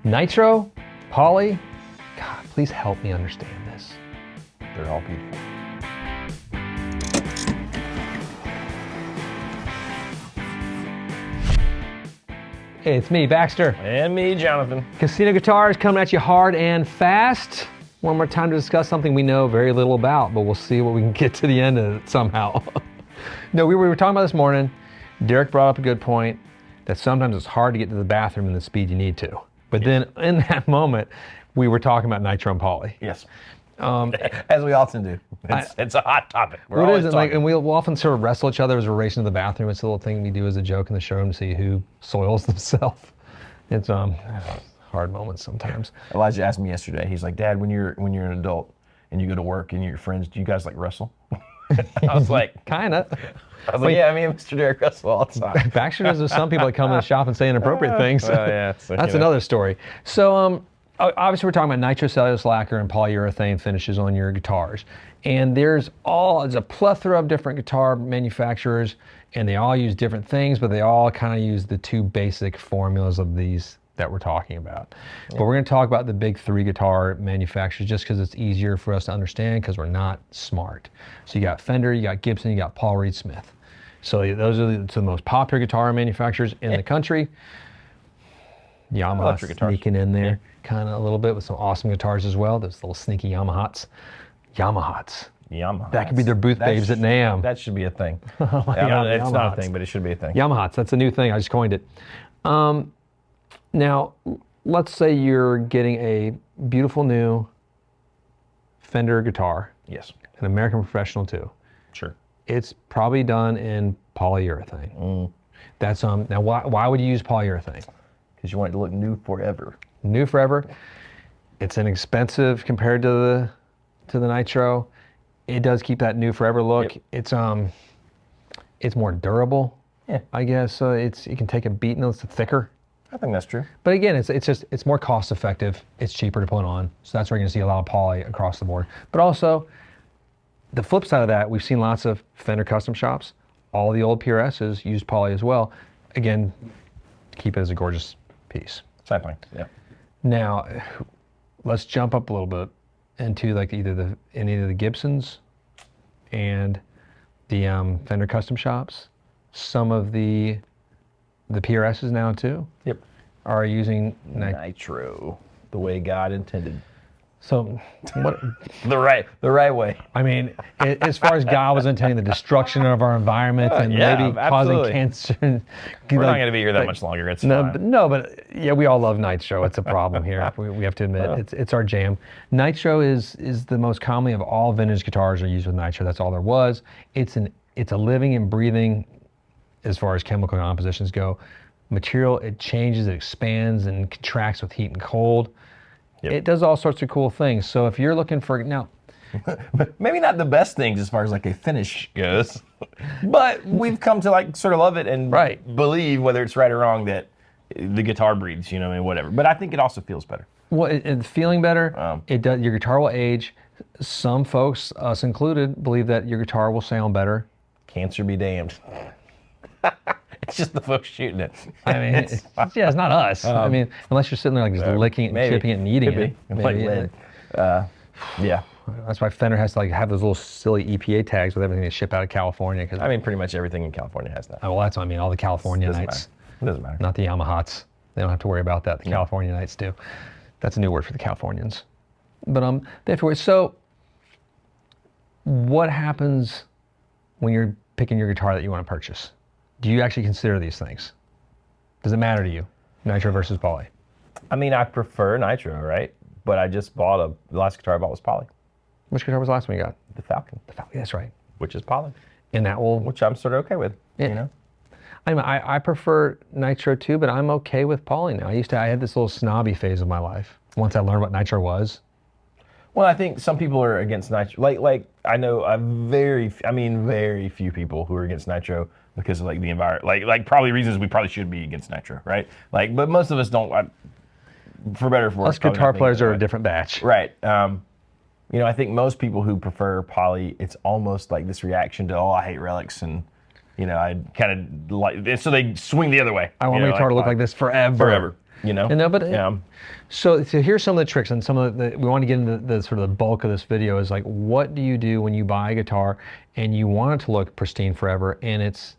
Nitro, poly, God, please help me understand this. They're all beautiful. Hey, it's me, Baxter. And me, Jonathan. Casino Guitars coming at you hard and fast. One more time to discuss something we know very little about, but we'll see what we can get to the end of it somehow. No, we were talking about this morning. Derek brought up a good point that sometimes it's hard to get to the bathroom in the speed you need to. But then in that moment, we were talking about nitro and poly. Yes. As we often do. It's a hot topic. We're Well, it always is, talking. and we'll often sort of wrestle each other as we're racing to the bathroom. It's a little thing we do as a joke in the showroom to see who soils themselves. It's hard moments sometimes. Elijah asked me yesterday. He's like, "Dad, when you're an adult and you go to work and your friends, do you guys like wrestle?" I was like, Kinda. I was like, "Yeah, me and Mr. Derek wrestle all the time." Baxter does. There's some people that come in the shop and say inappropriate things. Well, yeah, so, That's another story. So obviously we're talking about nitrocellulose lacquer and polyurethane finishes on your guitars. And there's a plethora of different guitar manufacturers, and they all use different things, but they all kind of use the two basic formulas of these that we're talking about. Yeah. But we're going to talk about the big three guitar manufacturers just because it's easier for us to understand because we're not smart. So you got Fender, you got Gibson, you got Paul Reed Smith. So those are the most popular guitar manufacturers in the country. Yamaha sneaking in there kind of a little bit with some awesome guitars as well. Those little sneaky Yamahas. That could be their booth babes at NAMM. That should be a thing. Oh my God, it's not a thing, but it should be a thing. Yamahas, that's a new thing. I just coined it. Now, let's say you're getting a beautiful new Fender guitar. Yes. An American Professional too. Sure. It's probably done in polyurethane. That's now why would you use polyurethane? Because you want it to look new forever. New forever. It's inexpensive compared to the Nitro. It does keep that new forever look. Yep. It's more durable. Yeah. I guess it can take a beating. It's thicker. I think that's true. But again, it's more cost effective. It's cheaper to put on. So that's where you're gonna see a lot of poly across the board. But also, the flip side of that, we've seen lots of Fender custom shops. All the old PRSs use poly as well. Again, keep it as a gorgeous piece. Same thing. Yeah. Now, let's jump up a little bit into like any of the Gibsons and the Fender custom shops. Some of the PRSs now too. Yep. Are using Nitro, the way God intended. So, what? The right way. I mean, as far as God was intending the destruction of our environment and maybe causing cancer. We're not going to be here that much longer. It's fine. But yeah, we all love Nitro. It's a problem here. We have to admit, it's our jam. Nitro is the most commonly of all vintage guitars are used with Nitro. That's all there was. It's a living and breathing, as far as chemical compositions go, material. It changes, it expands and contracts with heat and cold. Yep. It does all sorts of cool things. So if you're looking for maybe not the best things as far as like a finish goes, but we've come to like sort of love it and believe, whether it's right or wrong, that the guitar breathes, whatever. But I think it also feels better. Well, it's feeling better. It does. Your guitar will age. Some folks, us included, believe that your guitar will sound better. Cancer be damned. It's just the folks shooting it. I mean, it's not us. I mean, unless you're sitting there like just licking it and chipping it and eating it. Maybe. Like lead. Yeah. That's why Fender has to like have those little silly EPA tags with everything they ship out of California. I mean, pretty much everything in California has that. Oh, well, that's what I mean. All the Californianites. It doesn't matter. Not the Yamahats. They don't have to worry about that. The Californianites do. That's a new word for the Californians. But they have to worry. So, what happens when you're picking your guitar that you want to purchase? Do you actually consider these things? Does it matter to you, Nitro versus poly? I mean, I prefer Nitro, right? But I just bought the last guitar I bought was poly. Which guitar was the last one you got? The Falcon. The Falcon, that's right. Which is poly. And that will... Which I'm sort of okay with, I prefer Nitro too, but I'm okay with poly now. I had this little snobby phase of my life once I learned what Nitro was. Well, I think some people are against Nitro. Like I know very few people who are against Nitro because of like the environment, like probably reasons we probably should be against Nitro, right? Like, but most of us don't. For better or for worse, us guitar players are a different batch, right? I think most people who prefer poly, it's almost like this reaction to, I hate relics, and I kind of like this, so they swing the other way. I want my guitar to look like this forever. You know? But Yeah. so here's some of the tricks, and some of the we want to get into the sort of the bulk of this video is like, what do you do when you buy a guitar and you want it to look pristine forever, and it's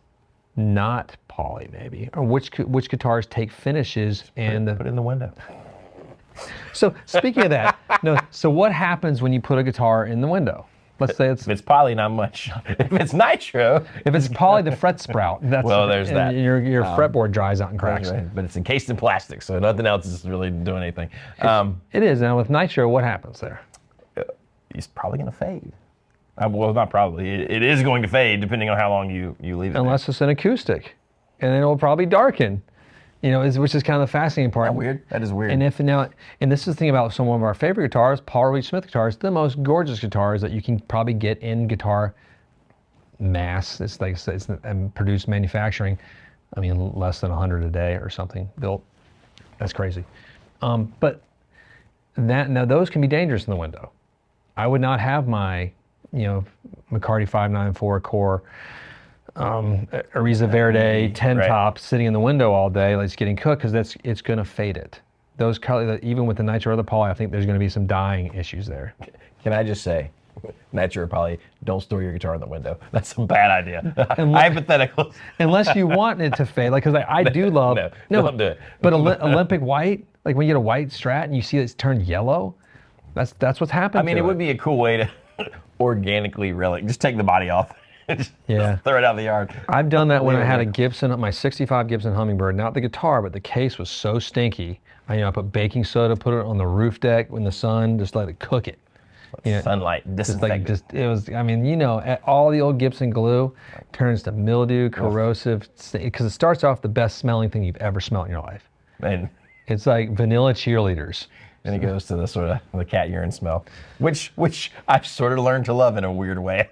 not poly maybe, or which guitars take finishes and Put it in the window. So speaking of that, no. So what happens when you put a guitar in the window? Let's say If it's poly, not much. If it's nitro, if it's poly, the fret sprout. That's, well, there's and that. Your fretboard dries out and cracks. Right. But it's encased in plastic, so nothing else is really doing anything. It is. Now with nitro, what happens there? It's probably going to fade. Well, not probably. It is going to fade depending on how long you leave it. Unless it's an acoustic, and then it will probably darken. Which is kind of the fascinating part. That weird. That is weird. And and this is the thing about some of our favorite guitars, Paul Reed Smith guitars, the most gorgeous guitars that you can probably get in guitar mass. It's like it's produced manufacturing. I mean, less than 100 a day or something built. That's crazy. But now those can be dangerous in the window. I would not have my, McCarty 594 core. Ariza Verde 10 right. top sitting in the window all day, like it's getting cooked, because it's going to fade it. Those colors, even with the nitro or the poly, I think there's going to be some dyeing issues there. Can I just say, nitro or poly, don't store your guitar in the window. That's a bad idea. Hypothetical. Unless you want it to fade, like, because I do love. No, don't do it. But Olympic white, like when you get a white Strat and you see it's turned yellow, that's what's happened. I mean, it would be a cool way to organically relic. Just take the body off. Yeah. Throw it out in the yard. I've done that when I had a Gibson, my 65 Gibson Hummingbird, not the guitar, but the case was so stinky. I put baking soda, put it on the roof deck in the sun, just let it cook it. Sunlight, disinfectant. It was, all the old Gibson glue turns to mildew, corrosive, because it starts off the best smelling thing you've ever smelled in your life. And it's like vanilla cheerleaders. And it goes to the sort of the cat urine smell, which I've sort of learned to love in a weird way,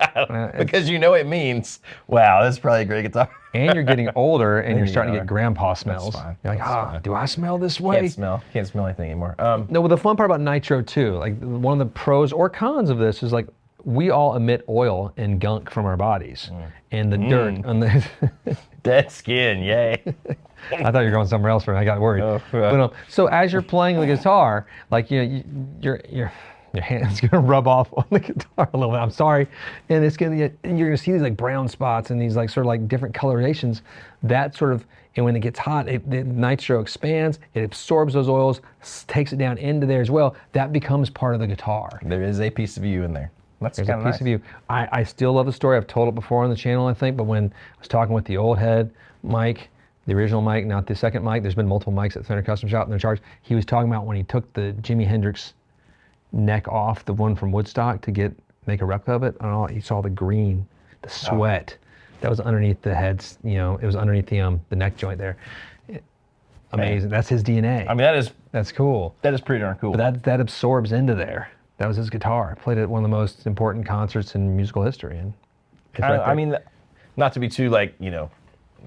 because it means, wow, this is probably a great guitar. And you're getting older, and you're starting to get grandpa smells. That's fine. You're like, do I smell this way? Can't smell anything anymore. No, well, the fun part about nitro too, like one of the pros or cons of this is like we all emit oil and gunk from our bodies, and the dirt on the dead skin, yay. I thought you were going somewhere else for me. I got worried. Oh, But, so as you're playing the guitar, like your hand's gonna rub off on the guitar a little bit. I'm sorry, and you're gonna see these like brown spots and these like sort of like different colorations. That sort of, and when it gets hot, the nitro expands. It absorbs those oils, takes it down into there as well. That becomes part of the guitar. There is a piece of you in there. That's There's kind a piece of you. I still love the story. I've told it before on the channel, I think. But when I was talking with the old head, Mike. The original mic, not the second mic. There's been multiple mics at Thunder Custom Shop and they're charged. He was talking about when he took the Jimi Hendrix neck off, the one from Woodstock, to make a replica of it. I don't know, he saw the green, the sweat that was underneath the heads. It was underneath the neck joint there. Amazing. Man. That's his DNA. I mean, that's cool. That is pretty darn cool. But that absorbs into there. That was his guitar. Played at one of the most important concerts in musical history, and I mean, not to be too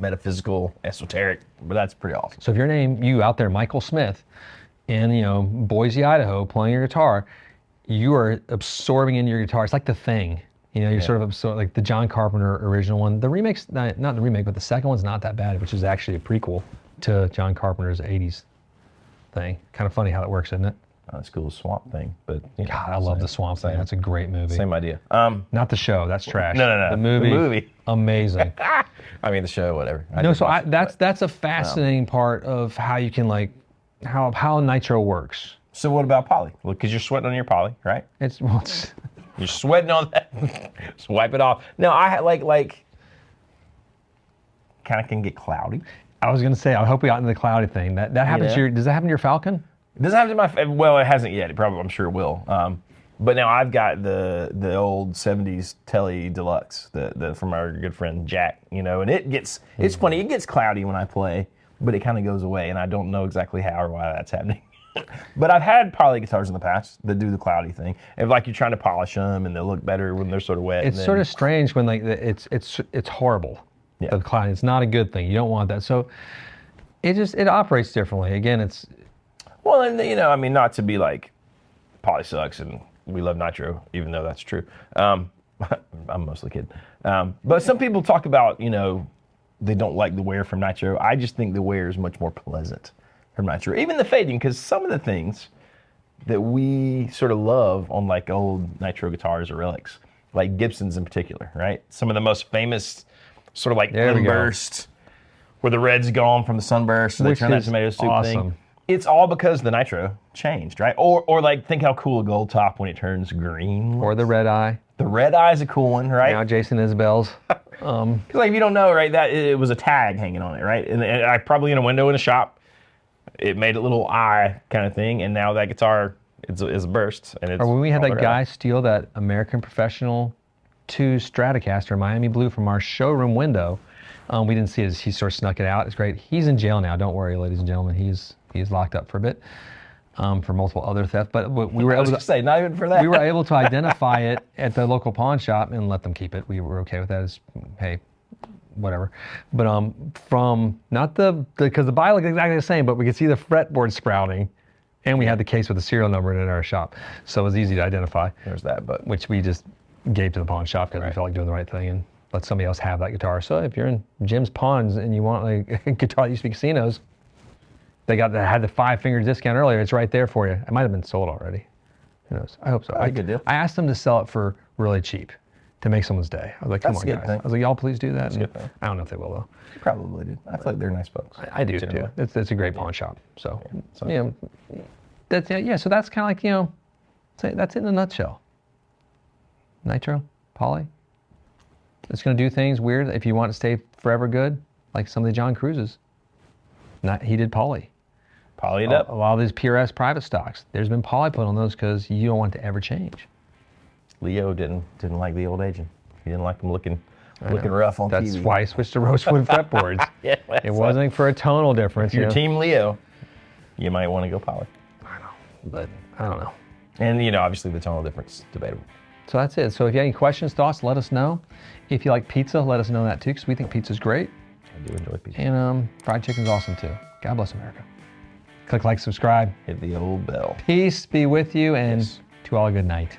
metaphysical, esoteric, but that's pretty awesome. So if your name, you out there, Michael Smith, in Boise, Idaho, playing your guitar, you are absorbing into your guitar. It's like The Thing. You're sort of absorbing, like the John Carpenter original one. The remake's not the remake, but the second one's not that bad, which is actually a prequel to John Carpenter's 80s thing. Kind of funny how that works, isn't it? It's cool, Swamp Thing, but God, I love the Swamp Thing. That's a great movie. Same idea. Not the show. That's trash. No. The movie. Amazing. I mean, the show, whatever. That's a fascinating part of how you can how nitro works. So what about poly? Well, because you're sweating on your poly, right? You're sweating on that. Just wipe it off. No, I kind of can get cloudy. I was gonna say, I hope we got into the cloudy thing. That happens to your. Does that happen to your Falcon? It doesn't happen to well, it hasn't yet. I'm sure it will. But now I've got the old 70s Tele Deluxe, the from our good friend Jack, and it's funny, it gets cloudy when I play, but it kind of goes away, and I don't know exactly how or why that's happening. But I've had poly guitars in the past that do the cloudy thing. If you're trying to polish them and they'll look better when they're sort of wet. It's sort of strange when it's horrible. Yeah. The cloudy, it's not a good thing. You don't want that. So it operates differently. Again, it's. Well, and not to be like poly sucks and we love nitro, even though that's true. I'm mostly kidding. But some people talk about, they don't like the wear from nitro. I just think the wear is much more pleasant. from Nitro. Even the fading, because some of the things that we sort of love on like old Nitro guitars or relics, like Gibson's in particular, right? Some of the most famous sort of like sunburst, where the red's gone from the sunburst, so they turn that tomato soup thing. It's all because the Nitro changed, right? Or like, think how cool a gold top when it turns green looks. Or the red eye. The red eye is a cool one, right? Now Jason Isbell's. Because like, if you don't know, right, that it was a tag hanging on it, right? And I probably in a window in a shop, it made a little eye kind of thing, and now that guitar is a burst. And it's or when we had that guy steal that American Professional 2 Stratocaster Miami Blue from our showroom window, we didn't see it. He sort of snuck it out. It's great. He's in jail now. Don't worry, ladies and gentlemen. He's locked up for a bit for multiple other theft. But we were able to say, not even for that. We were able to identify it at the local pawn shop and let them keep it. We were okay with that. As hey, whatever. But from not because the buy looked exactly the same, but we could see the fretboard sprouting, and we had the case with the serial number in it at our shop, so it was easy to identify. There's that, but which we just gave to the pawn shop because we felt like doing the right thing and let somebody else have that guitar. So if you're in Jim's Pawns and you want like a guitar that used to be casinos, they had the 5-finger discount earlier. It's right there for you. It might have been sold already. Who knows? I hope so. Good deal. I asked them to sell it for really cheap to make someone's day. I was like, come on, guys. I was like, y'all please do that. I don't know if they will though. You probably did. I feel like they're nice folks. I do too. It's a great pawn shop. So that's So that's kind of like that's it in a nutshell. Nitro, Poly. It's going to do things weird if you want to stay forever good, like some of the John Cruises. He did Poly. Poly it up. A lot of these purist private stocks. There's been Poly put on those because you don't want it to ever change. Leo didn't like the old aging. He didn't like them looking rough on TV. That's why he switched to rosewood fretboards. It wasn't for a tonal difference. If you're Team Leo, you might want to go Poly. I know, but I don't know. And obviously the tonal difference is debatable. So that's it. So if you have any questions, thoughts, let us know. If you like pizza, let us know that too, because we think pizza's great. I do enjoy pizza. And fried chicken's awesome too. God bless America. Click like, subscribe. Hit the old bell. Peace be with you, and to all a good night.